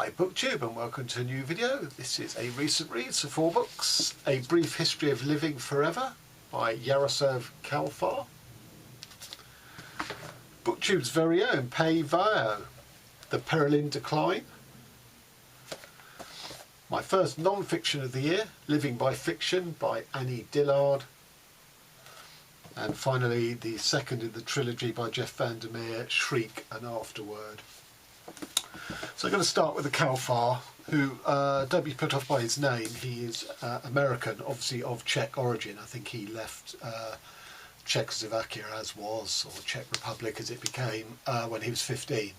Hi BookTube and welcome to a new video. This is a recent read, so 4 books. A Brief History of Living Forever by Jaroslav Kalfar. BookTube's very own Pae Veo, The Perelin Decline. My first non-fiction of the year, Living by Fiction by Dillard. And finally the second in the trilogy by Vandemeer, Shriek and Afterword. So I'm going to start with the Kalfar, who, don't be put off by his name, he is American, obviously of Czech origin. I think he left Czechoslovakia as was, or Czech Republic as it became, when he was 15.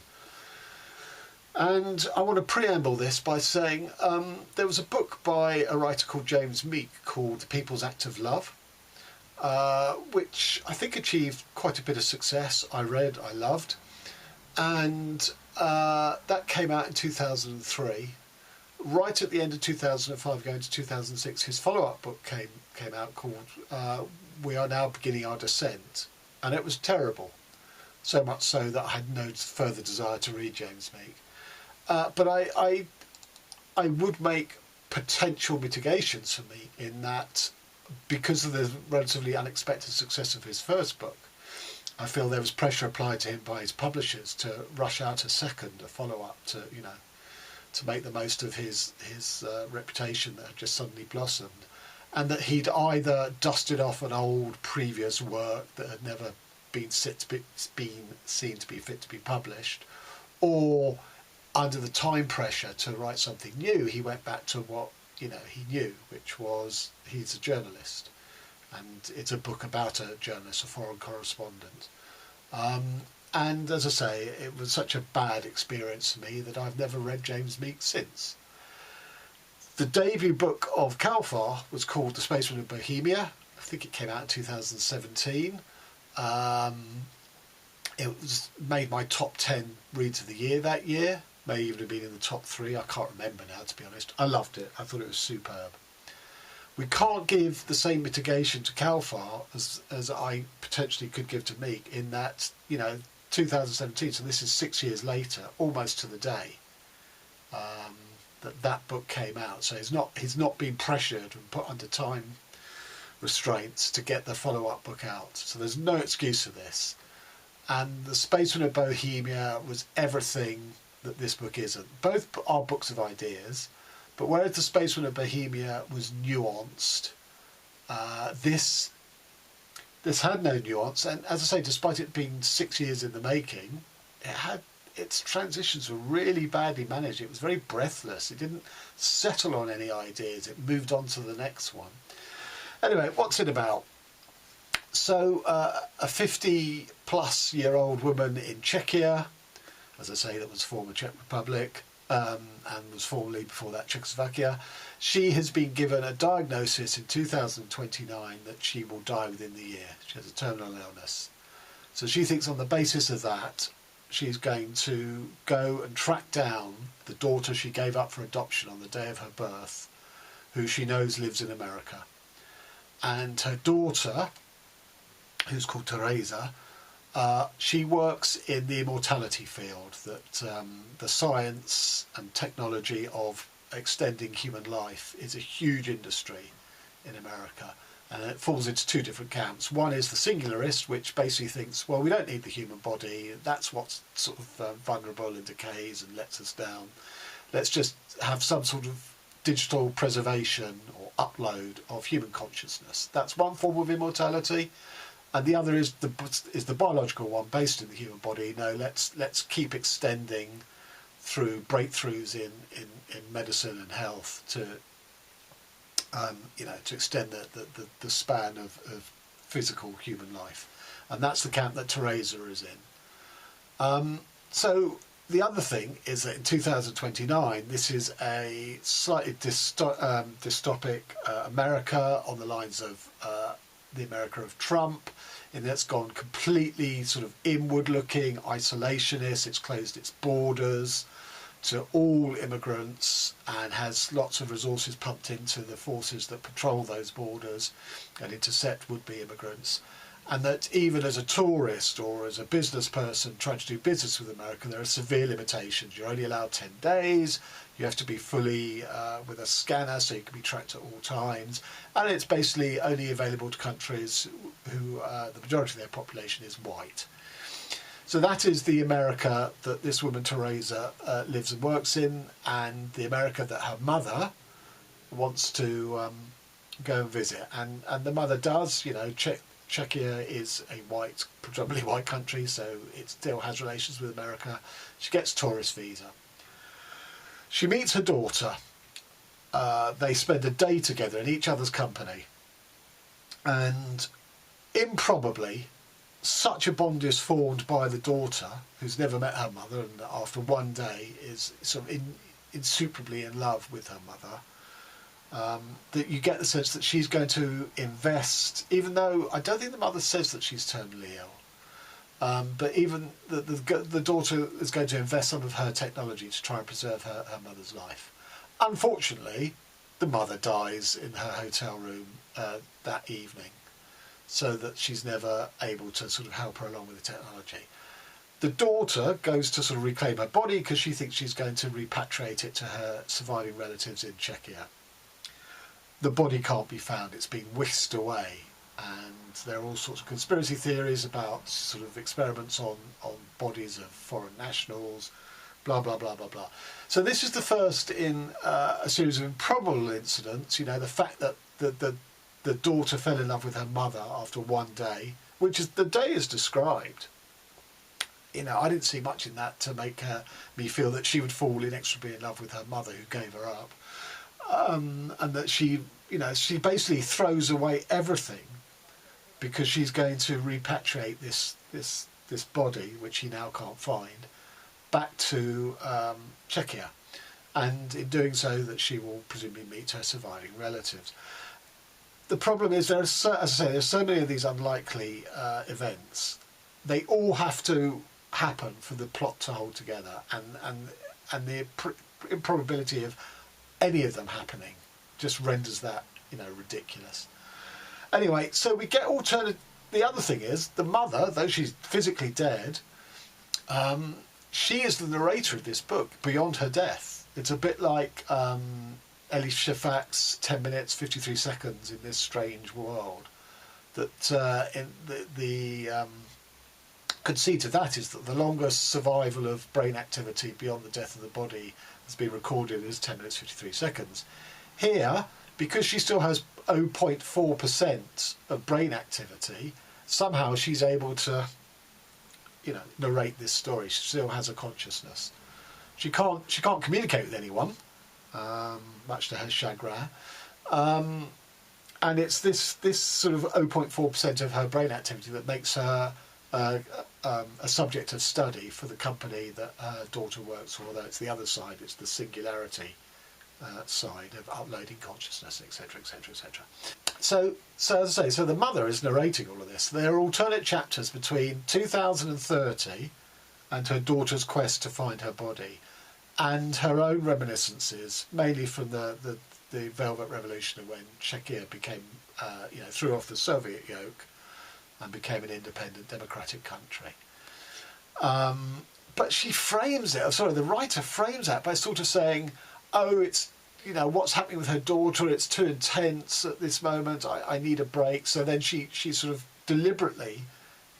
And I want to preamble this by saying there was a book by a writer called James Meek called The People's Act of Love, which I think achieved quite a bit of success. I read, I loved, and that came out in 2003. Right at the end of 2005, going to 2006, his follow-up book came out called We Are Now Beginning Our Descent, and it was terrible, so much so that I had no further desire to read James Meek. But I would make potential mitigations for me in that, because of the relatively unexpected success of his first book, I feel there was pressure applied to him by his publishers to rush out a follow-up to make the most of his reputation that had just suddenly blossomed, and that he'd either dusted off an old previous work that had never been seen to be fit to be published, or under the time pressure to write something new, he went back to what he knew, which was he's a journalist. And it's a book about a journalist, a foreign correspondent. And as I say, it was such a bad experience for me that I've never read James Meek since. The debut book of Kalfar was called The Spaceman of Bohemia. I think it came out in 2017. It made my top 10 reads of the year that year. May even have been in the top 3. I can't remember now, to be honest. I loved it. I thought it was superb. We can't give the same mitigation to Kalfar as I potentially could give to Meek, in that, 2017, so this is 6 years later, almost to the day, that book came out. So he's not been pressured and put under time restraints to get the follow-up book out. So there's no excuse for this. And The Spaceman of Bohemia was everything that this book isn't. Both are books of ideas. But whereas The Spaceman of Bohemia was nuanced, this had no nuance. And as I say, despite it being 6 years in the making, its transitions were really badly managed. It was very breathless. It didn't settle on any ideas. It moved on to the next one. Anyway, what's it about? So a 50-plus-year-old woman in Czechia, as I say, that was former Czech Republic, and was formerly before that Czechoslovakia. She has been given a diagnosis in 2029 that she will die within the year. She has a terminal illness. So she thinks on the basis of that, she's going to go and track down the daughter she gave up for adoption on the day of her birth, who she knows lives in America. And her daughter, who's called Teresa, she works in the immortality field, that the science and technology of extending human life is a huge industry in America, and it falls into 2 different camps. One is the singularist, which basically thinks, well, we don't need the human body, that's what's sort of vulnerable and decays and lets us down. Let's just have some sort of digital preservation or upload of human consciousness. That's one form of immortality. And the other is the biological one, based in the human body. No, let's keep extending through breakthroughs in medicine and health to extend the span of physical human life, and that's the camp that Teresa is in. So the other thing is that in 2029, this is a slightly dystopic America on the lines of the America of Trump, in that it's gone completely sort of inward-looking, isolationist. It's closed its borders to all immigrants and has lots of resources pumped into the forces that patrol those borders and intercept would-be immigrants. and that even as a tourist or as a business person trying to do business with America, there are severe limitations. You're only allowed 10 days, you have to be fully with a scanner so you can be tracked at all times, and it's basically only available to countries who the majority of their population is white. So that is the America that this woman Teresa lives and works in, and the America that her mother wants to go and visit. And the mother does, you know, Czechia is a white, predominantly white country, so it still has relations with America. She gets a tourist visa. She meets her daughter. They spend a day together in each other's company. And improbably, such a bond is formed by the daughter, who's never met her mother, and after one day is sort of insuperably in love with her mother, that you get the sense that she's going to invest, even though I don't think the mother says that she's terminally ill, but even the daughter is going to invest some of her technology to try and preserve her mother's life. Unfortunately, the mother dies in her hotel room that evening, so that she's never able to sort of help her along with the technology. The daughter goes to sort of reclaim her body because she thinks she's going to repatriate it to her surviving relatives in Czechia. The body can't be found, it's been whisked away, and there are all sorts of conspiracy theories about sort of experiments on bodies of foreign nationals, blah, blah, blah, blah, blah. So this is the first in a series of improbable incidents, you know, the fact that the daughter fell in love with her mother after one day, which is the day is described. You know, I didn't see much in that to make me feel that she would fall inexorably in love with her mother who gave her up. And that she, you know, she basically throws away everything because she's going to repatriate this body, which she now can't find, back to Czechia. And in doing so, that she will presumably meet her surviving relatives. The problem is, there are as I say, there's so many of these unlikely events. They all have to happen for the plot to hold together, and the improbability of any of them happening just renders that, you know, ridiculous. Anyway, so we get alternative. The other thing is, the mother, though she's physically dead, she is the narrator of this book beyond her death. It's a bit like Elie Shafak's 10 minutes 53 seconds in this strange world. That in the conceit of that is that the longest survival of brain activity beyond the death of the body has been recorded as 10 minutes 53 seconds. Here, because she still has 0.4% of brain activity, somehow she's able to, you know, narrate this story. She still has a consciousness. She can't communicate with anyone, much to her chagrin. And it's this sort of 0.4% of her brain activity that makes her a subject of study for the company that her daughter works for, although it's the other side, it's the singularity side of uploading consciousness, etc., etc., etc. So as I say, so the mother is narrating all of this. There are alternate chapters between 2030 and her daughter's quest to find her body, and her own reminiscences, mainly from the Velvet Revolution, when Czechia became, you know, threw off the Soviet yoke and became an independent democratic country. But she frames it, the writer frames that by sort of saying, oh, it's, you know, what's happening with her daughter, it's too intense at this moment, I need a break. So then she sort of deliberately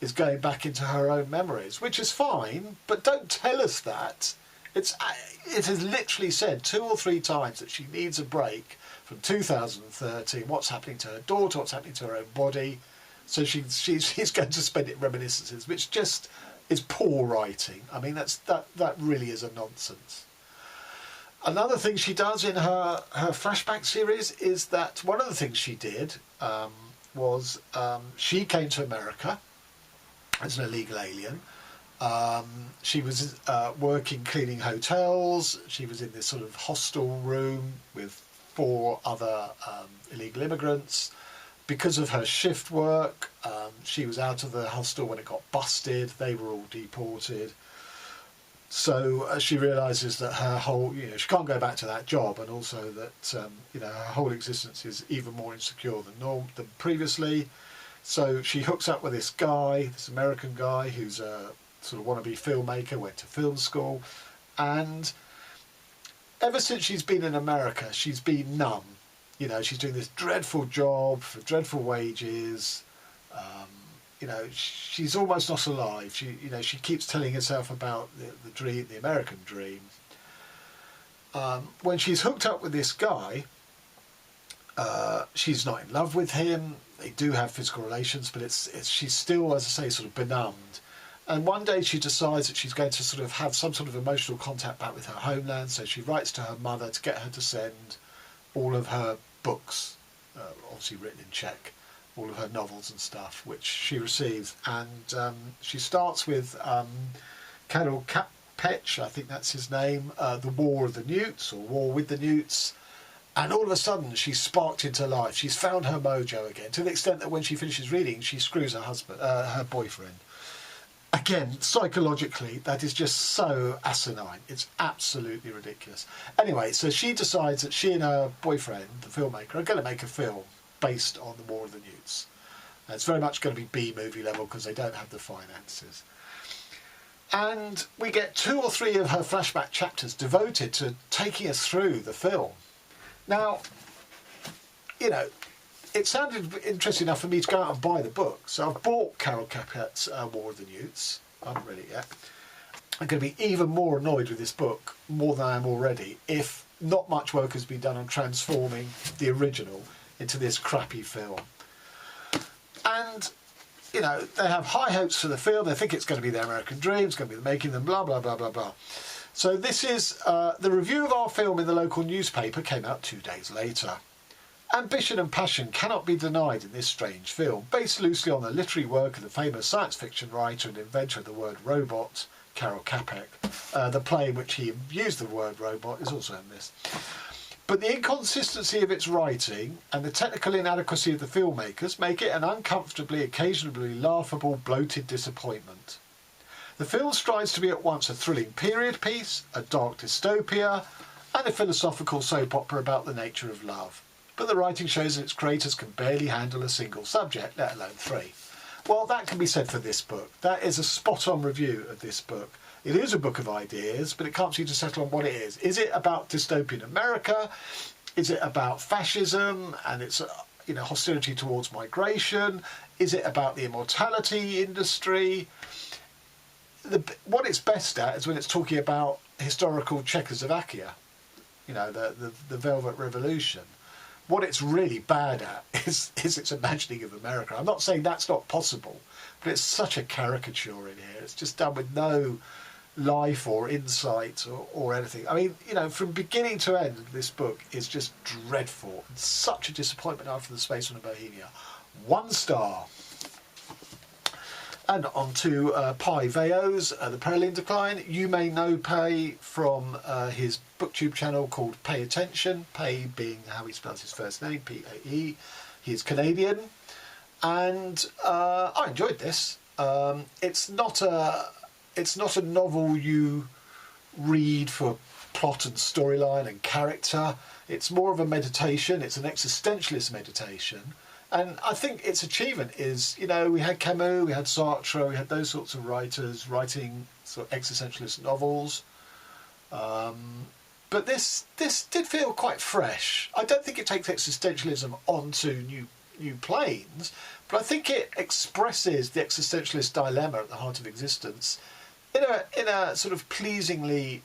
is going back into her own memories, which is fine, but don't tell us that. It is literally said 2 or 3 times that she needs a break from 2030, what's happening to her daughter, what's happening to her own body. So she's going to spend it in reminiscences, which just is poor writing. I mean, that really is a nonsense. Another thing she does in her flashback series is that one of the things she did was she came to America as an illegal alien. She was working cleaning hotels. She was in this sort of hostel room with 4 other illegal immigrants. Because of her shift work, she was out of the hostel when it got busted. They were all deported. So she realises that her whole, you know, she can't go back to that job, and also that, you know, her whole existence is even more insecure than previously. So she hooks up with this guy, this American guy who's a sort of wannabe filmmaker, went to film school, and ever since she's been in America, she's been numb. You know, she's doing this dreadful job for dreadful wages. You know, she's almost not alive. She keeps telling herself about the dream, the American dream. When she's hooked up with this guy, she's not in love with him. They do have physical relations, but she's still, as I say, sort of benumbed. And one day she decides that she's going to sort of have some sort of emotional contact back with her homeland. So she writes to her mother to get her to send all of her books, obviously written in Czech, all of her novels and stuff, which she receives. And she starts with Karel Capek, I think that's his name, The War of the Newts, or War with the Newts. And all of a sudden she's sparked into life. She's found her mojo again, to the extent that when she finishes reading, she screws her husband, her boyfriend. Again, psychologically, that is just so asinine. It's absolutely ridiculous. Anyway, so she decides that she and her boyfriend, the filmmaker, are going to make a film based on the War of the Newts. And it's very much going to be B-movie level because they don't have the finances. And we get 2 or 3 of her flashback chapters devoted to taking us through the film. Now, you know, it sounded interesting enough for me to go out and buy the book. So I've bought Karel Capek's War of the Newts. I haven't read it yet. I'm going to be even more annoyed with this book, more than I am already, if not much work has been done on transforming the original into this crappy film. And, you know, they have high hopes for the film. They think it's going to be their American dream. It's going to be the making them, blah, blah, blah, blah, blah. So this is the review of our film in the local newspaper came out 2 days later. Ambition and passion cannot be denied in this strange film, based loosely on the literary work of the famous science fiction writer and inventor of the word robot, Karel Capek. The play in which he used the word robot is also in this. But the inconsistency of its writing and the technical inadequacy of the filmmakers make it an uncomfortably, occasionally laughable, bloated disappointment. The film strives to be at once a thrilling period piece, a dark dystopia, and a philosophical soap opera about the nature of love. But the writing shows that its creators can barely handle a single subject, let alone 3. Well, that can be said for this book. That is a spot-on review of this book. It is a book of ideas, but it can't seem to settle on what it is. Is it about dystopian America? Is it about fascism and its hostility towards migration? Is it about the immortality industry? What it's best at is when it's talking about historical Czechoslovakia, the Velvet Revolution. What it's really bad at is its imagining of America. I'm not saying that's not possible, but it's such a caricature in here. It's just done with no life or insight or anything. I mean, from beginning to end, this book is just dreadful. It's such a disappointment after The Spaceman in Bohemia. 1 star. And on to Pae Veo's The Perelin Decline. You may know Pae from his booktube channel called Pay Attention. Pae being how he spells his first name, P-A-E. He's Canadian. And I enjoyed this. It's not a novel you read for plot and storyline and character. It's more of a meditation. It's an existentialist meditation. And I think its achievement is, we had Camus, we had Sartre, we had those sorts of writers writing sort of existentialist novels. But this did feel quite fresh. I don't think it takes existentialism onto new planes, but I think it expresses the existentialist dilemma at the heart of existence in a sort of pleasingly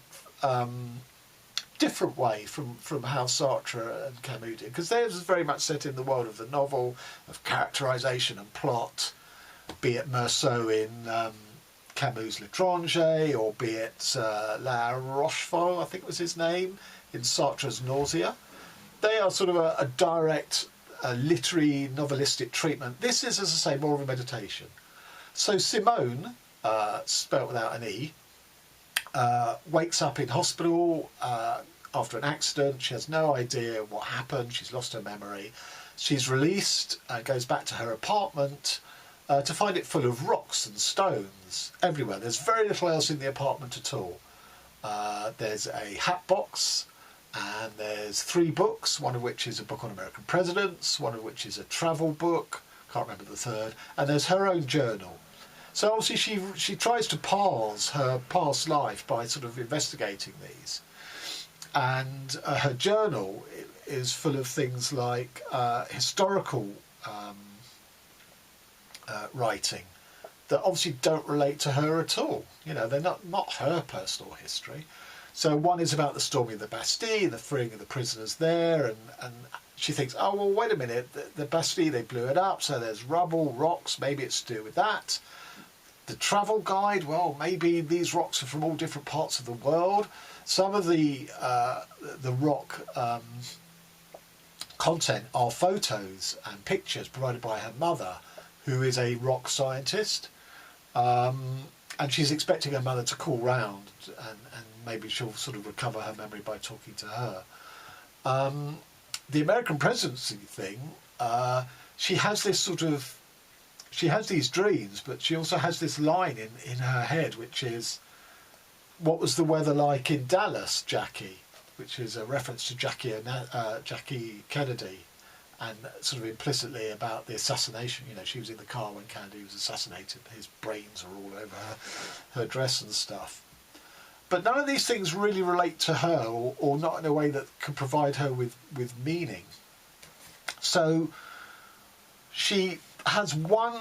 different way from how Sartre and Camus did, because theirs is very much set in the world of the novel, of characterisation and plot, be it Meursault in Camus' L'Étranger, or be it La Rochefort, I think was his name, in Sartre's Nausea. They are sort of a direct literary novelistic treatment. This is, as I say, more of a meditation. So Simone, spelt without an E, wakes up in hospital after an accident. She has no idea what happened. She's lost her memory. She's released, goes back to her apartment to find it full of rocks and stones everywhere. There's very little else in the apartment at all. There's a hat box, and there's 3 books, one of which is a book on American presidents, one of which is a travel book, can't remember the third, and there's her own journal. So obviously she tries to parse her past life by sort of investigating these. And her journal is full of things like historical writing that obviously don't relate to her at all. You know, they're not her personal history. So one is about the storming of the Bastille, the freeing of the prisoners there, and she thinks, oh, well, wait a minute, the Bastille, they blew it up, so there's rubble, rocks, maybe it's to do with that. The travel guide, well, maybe these rocks are from all different parts of the world. Some of the rock content are photos and pictures provided by her mother, who is a rock scientist. And she's expecting her mother to call round and maybe she'll sort of recover her memory by talking to her. The American presidency thing, she has this sort of, she has these dreams, but she also has this line in her head, which is, what was the weather like in Dallas, Jackie? Which is a reference to Jackie Kennedy, and sort of implicitly about the assassination. You know, she was in the car when Kennedy was assassinated. His brains are all over her dress and stuff. But none of these things really relate to her, or not in a way that can provide her with meaning. So she has one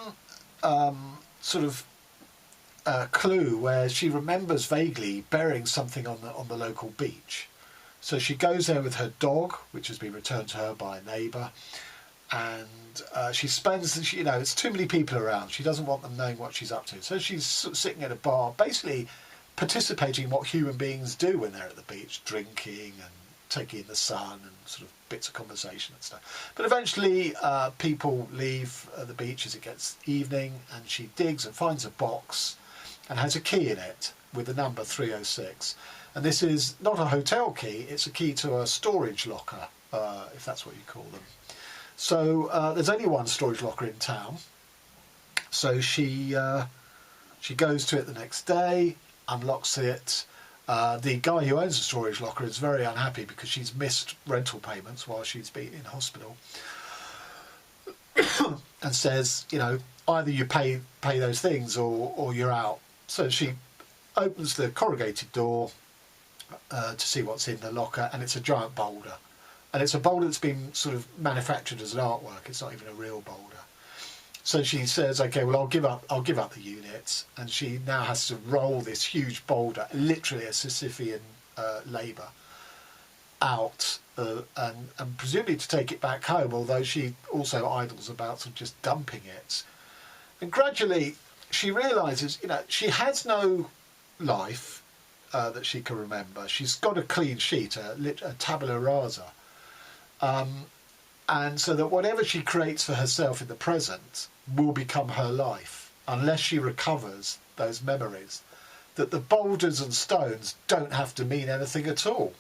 sort of clue where she remembers vaguely burying something on the local beach. So she goes there with her dog, which has been returned to her by a neighbour, and she spends, you know, it's too many people around. She doesn't want them knowing what she's up to. So she's sitting at a bar, basically participating in what human beings do when they're at the beach, drinking and taking in the sun and sort of bits of conversation and stuff. But eventually people leave the beach as it gets evening, and she digs and finds a box and has a key in it with the number 306. And this is not a hotel key, it's a key to a storage locker, if that's what you call them. So there's only one storage locker in town. So she goes to it the next day, unlocks it. The guy who owns the storage locker is very unhappy because she's missed rental payments while she's been in hospital. And says, you know, either you pay those things or you're out. So she opens the corrugated door to see what's in the locker, and it's a giant boulder. And it's a boulder that's been sort of manufactured as an artwork. It's not even a real boulder. So she says, okay, well, I'll give up the units. And she now has to roll this huge boulder, literally a Sisyphean labour, out and presumably to take it back home, although she also idles about sort of just dumping it. And gradually she realises, you know, she has no life that she can remember. She's got a clean sheet, a tabula rasa. And so that whatever she creates for herself in the present will become her life, unless she recovers those memories. That the boulders and stones don't have to mean anything at all.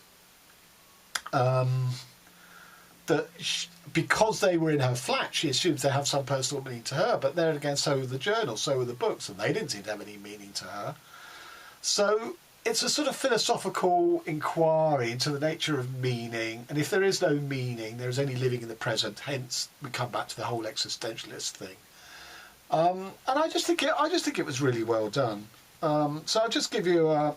Because they were in her flat, she assumes they have some personal meaning to her, but there again, so were the journals, so were the books, and they didn't seem to have any meaning to her. So it's a sort of philosophical inquiry into the nature of meaning, and if there is no meaning, there is only living in the present. Hence, we come back to the whole existentialist thing. And I just think it was really well done. So I'll just give you, as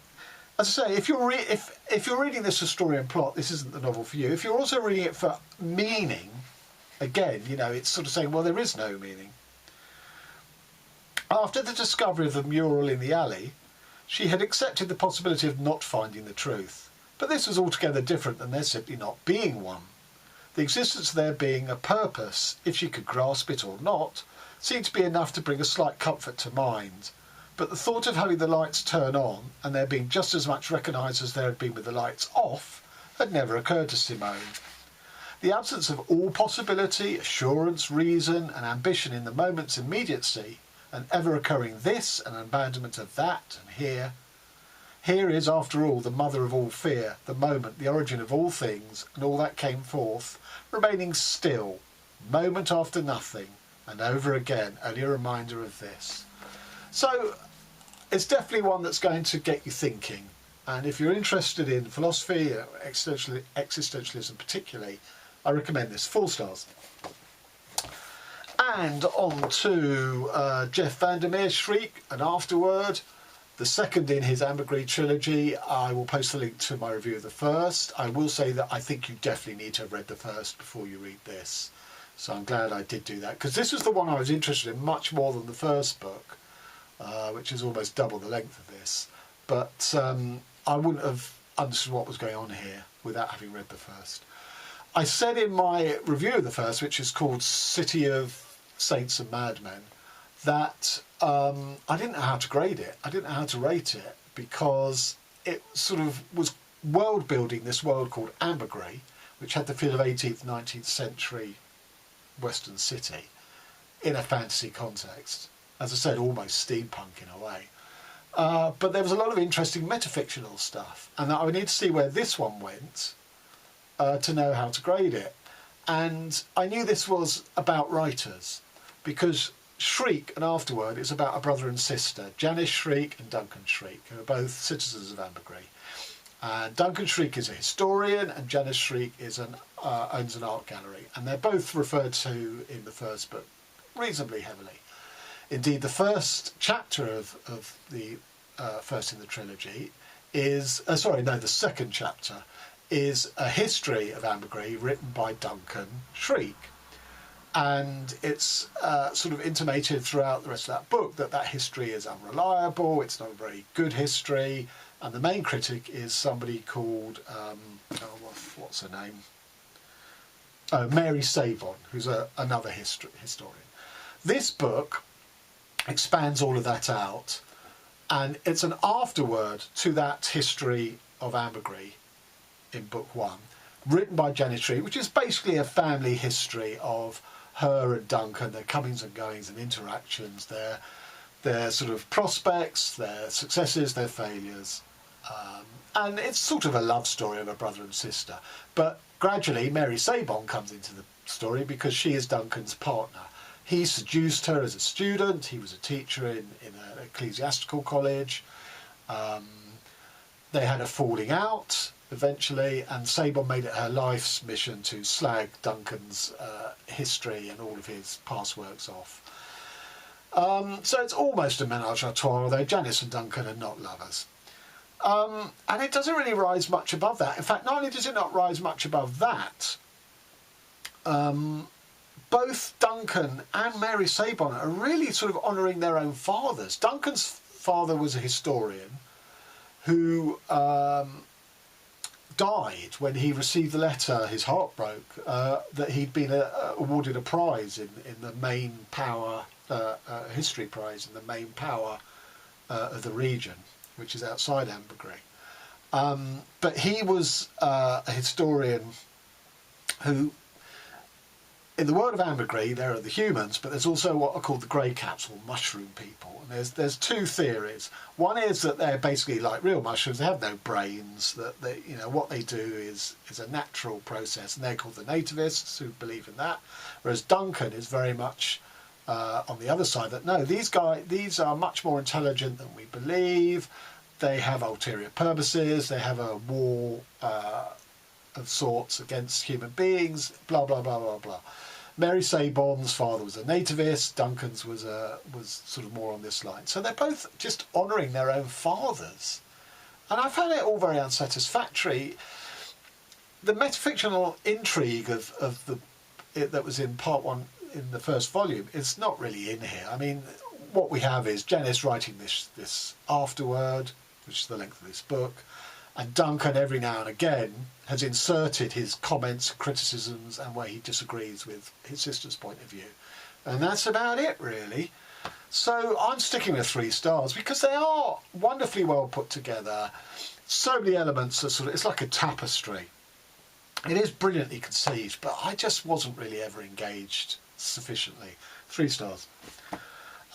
I say, if you're reading this for story and plot, this isn't the novel for you. If you're also reading it for meaning, again, you know, it's sort of saying, well, there is no meaning. After the discovery of the mural in the alley, she had accepted the possibility of not finding the truth. But this was altogether different than there simply not being one. The existence of there being a purpose, if she could grasp it or not, seemed to be enough to bring a slight comfort to mind. But the thought of having the lights turn on, and there being just as much recognised as there had been with the lights off, had never occurred to Simone. The absence of all possibility, assurance, reason and ambition in the moment's immediacy, and ever occurring this, an abandonment of that, and here. Here is, after all, the mother of all fear, the moment, the origin of all things, and all that came forth, remaining still, moment after nothing, and over again, only a reminder of this. So, it's definitely one that's going to get you thinking. And if you're interested in philosophy, existentialism particularly, I recommend this. 4 stars. And on to Jeff Vandemeer, Shriek, and Afterword, the second in his Ambergris trilogy. I will post the link to my review of the first. I will say that I think you definitely need to have read the first before you read this. So I'm glad I did do that, because this was the one I was interested in much more than the first book, which is almost double the length of this. But I wouldn't have understood what was going on here without having read the first. I said in my review of the first, which is called City of Saints and Madmen, that I didn't know how to grade it. I didn't know how to rate it, because it sort of was world building this world called Ambergris, which had the feel of 18th, 19th century Western city in a fantasy context. As I said, almost steampunk in a way. But there was a lot of interesting metafictional stuff, and I would need to see where this one went to know how to grade it. And I knew this was about writers, because Shriek and Afterword is about a brother and sister, Janice Shriek and Duncan Shriek, who are both citizens of Ambergris. And Duncan Shriek is a historian, and Janice Shriek is owns an art gallery, and they're both referred to in the first book reasonably heavily. Indeed, the first chapter of the first in the trilogy is the second chapter is a history of Ambergris written by Duncan Shriek. And it's sort of intimated throughout the rest of that book that history is unreliable, it's not a very good history, and the main critic is somebody called, what's her name? Mary Sabon, who's another historian. This book expands all of that out, and it's an afterword to that history of Ambergris in book one, written by Janice Shriek, which is basically a family history of her and Duncan, their comings and goings and interactions, their sort of prospects, their successes, their failures. And it's sort of a love story of a brother and sister. But gradually Mary Sabon comes into the story because she is Duncan's partner. He seduced her as a student. He was a teacher in an ecclesiastical college. They had a falling out eventually, and Sabon made it her life's mission to slag Duncan's history and all of his past works off. So it's almost a menage a trois, although Janice and Duncan are not lovers. And it doesn't really rise much above that. In fact, not only does it not rise much above that, both Duncan and Mary Sabon are really sort of honouring their own fathers. Duncan's father was a historian who died when he received the letter, his heart broke, that he'd been awarded a prize in the main power, history prize in the main power of the region, which is outside Ambergris. But he was a historian who, in the world of Ambergris, there are the humans, but there's also what are called the grey caps, or mushroom people. And there's two theories. One is that they're basically like real mushrooms. They have no brains. That they, what they do is a natural process, and they're called the nativists, who believe in that. Whereas Duncan is very much on the other side, that no, these are much more intelligent than we believe. They have ulterior purposes. They have a war of sorts against human beings. Blah blah blah blah blah. Mary Sabon's father was a nativist. Duncan's was sort of more on this line. So they're both just honouring their own fathers, and I found it all very unsatisfactory. The metafictional intrigue that was in part one in the first volume is not really in here. I mean, what we have is Janice writing this afterword, which is the length of this book, and Duncan every now and again has inserted his comments, criticisms, and where he disagrees with his sister's point of view. And that's about it, really. So I'm sticking with 3 stars because they are wonderfully well put together. So many elements are it's like a tapestry. It is brilliantly conceived, but I just wasn't really ever engaged sufficiently. 3 stars.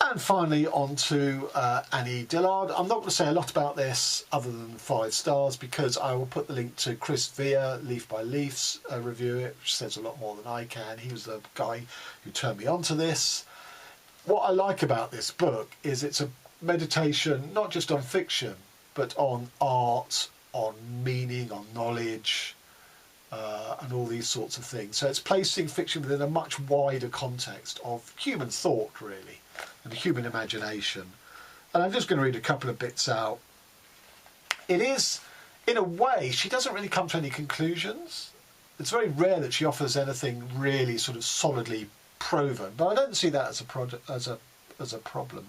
And finally on to Annie Dillard. I'm not going to say a lot about this other than 5 stars, because I will put the link to Chris Vere, Leaf by Leaf's review, which says a lot more than I can. He was the guy who turned me on to this. What I like about this book is it's a meditation not just on fiction, but on art, on meaning, on knowledge, and all these sorts of things. So it's placing fiction within a much wider context of human thought, really, and human imagination. And I'm just going to read a couple of bits out. It is, in a way, she doesn't really come to any conclusions. It's very rare that she offers anything really sort of solidly proven, but I don't see that as a problem.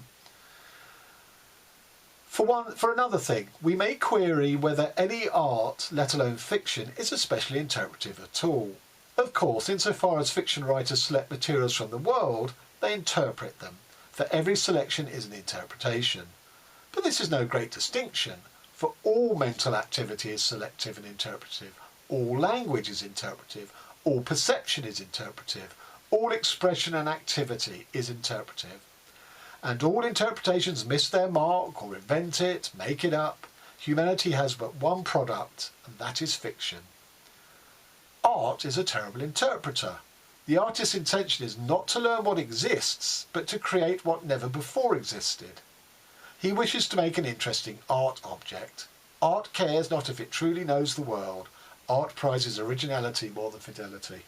For another thing, we may query whether any art, let alone fiction, is especially interpretive at all. Of course, insofar as fiction writers select materials from the world, they interpret them, for every selection is an interpretation. But this is no great distinction, for all mental activity is selective and interpretive, all language is interpretive, all perception is interpretive, all expression and activity is interpretive. And all interpretations miss their mark or invent it, make it up. Humanity has but one product, and that is fiction. Art is a terrible interpreter. The artist's intention is not to learn what exists, but to create what never before existed. He wishes to make an interesting art object. Art cares not if it truly knows the world. Art prizes originality more than fidelity.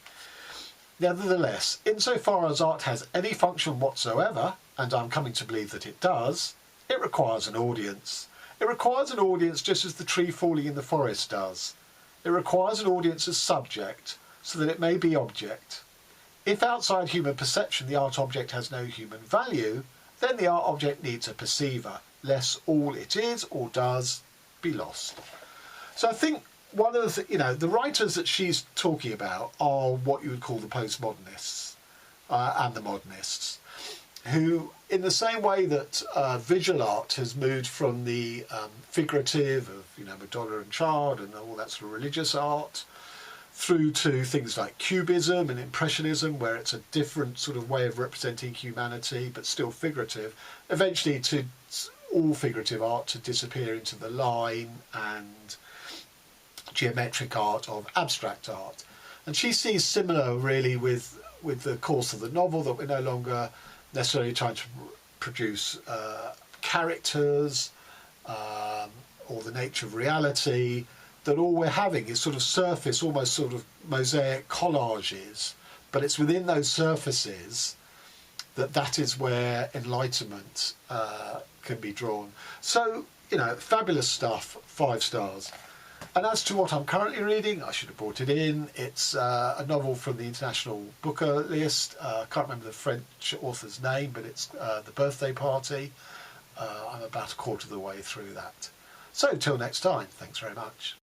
Nevertheless, insofar as art has any function whatsoever, and I'm coming to believe that it does, it requires an audience. It requires an audience just as the tree falling in the forest does. It requires an audience as subject, so that it may be object. If outside human perception the art object has no human value, then the art object needs a perceiver, lest all it is or does be lost. So I think one of the writers that she's talking about are what you would call the postmodernists and the modernists, who, in the same way that visual art has moved from the figurative of Madonna and Chard and all that sort of religious art, through to things like Cubism and Impressionism, where it's a different sort of way of representing humanity, but still figurative, eventually to all figurative art to disappear into the line and geometric art of abstract art. And she sees similar, really, with the course of the novel, that we're no longer necessarily trying to produce characters or the nature of reality, that all we're having is sort of surface, almost sort of mosaic collages, but it's within those surfaces that is where enlightenment can be drawn. So, fabulous stuff, 5 stars. And as to what I'm currently reading, I should have brought it in. It's a novel from the International Booker list. I can't remember the French author's name, but it's The Birthday Party. I'm about a quarter of the way through that. So, till next time, thanks very much.